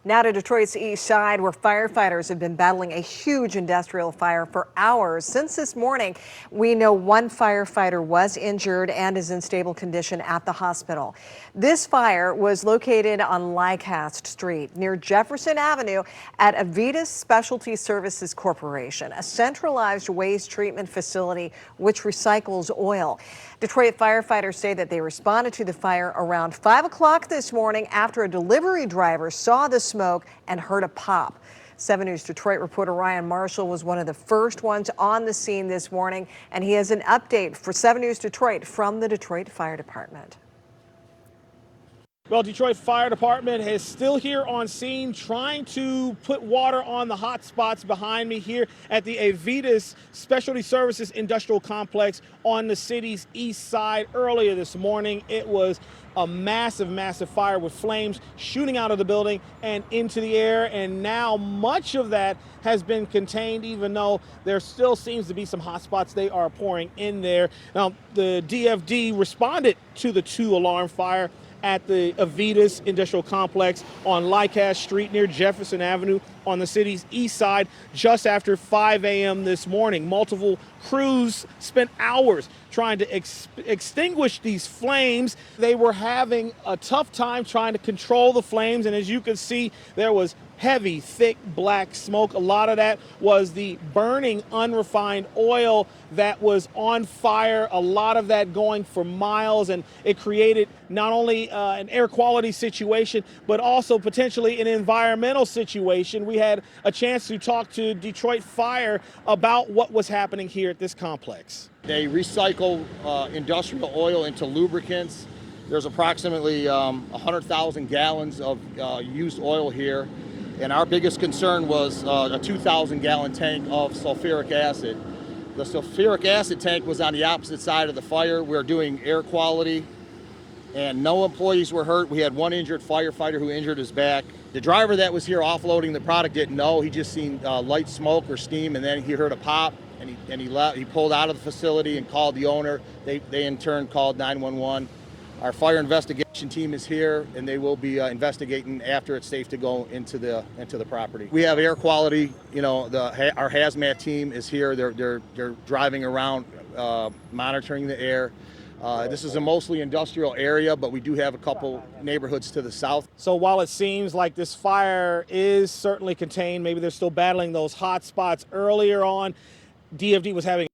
Now to Detroit's east side, where firefighters have been battling a huge industrial fire for hours. Since this morning, we know one firefighter was injured and is in stable condition at the hospital. This fire was located on Leicester Street near Jefferson Avenue at Avitas Specialty Services Corporation, a centralized waste treatment facility which recycles oil. Detroit firefighters say that they responded to the fire around 5 o'clock this morning after a delivery driver saw the smoke and heard a pop. 7 News Detroit reporter Ryan Marshall was one of the first ones on the scene this morning, and he has an update for 7 News Detroit from the Detroit Fire Department. Well, Detroit Fire Department is still here on scene trying to put water on the hot spots behind me here at the Avitas Specialty Services Industrial Complex on the city's east side. Earlier this morning, it was a massive fire with flames shooting out of the building and into the air. And now much of that has been contained, even though there still seems to be some hot spots. They are pouring in there. Now, the DFD responded to the 2-alarm fire at the Avitas Industrial Complex on Leicester Street near Jefferson Avenue on the city's east side just after 5 a.m. this morning. Multiple crews spent hours trying to extinguish these flames. They were having a tough time trying to control the flames, and as you can see, there was heavy, thick black smoke. A lot of that was the burning unrefined oil that was on fire, a lot of that going for miles, and it created not only an air quality situation, but also potentially an environmental situation. We had a chance to talk to Detroit Fire about what was happening here at this complex. They recycle industrial oil into lubricants. There's approximately 100,000 gallons of used oil here. And our biggest concern was a 2,000-gallon tank of sulfuric acid. The sulfuric acid tank was on the opposite side of the fire. We were doing air quality, and no employees were hurt. We had one injured firefighter who injured his back. The driver that was here offloading the product didn't know. He just seen light smoke or steam, and then he heard a pop, and he left. He pulled out of the facility and called the owner. They in turn called 911. Our fire investigation team is here, and they will be investigating after it's safe to go into the property. We have air quality. You know, our hazmat team is here. They're driving around, monitoring the air. This is a mostly industrial area, but we do have a couple neighborhoods to the south. So while it seems like this fire is certainly contained, maybe they're still battling those hot spots earlier on, DFD was having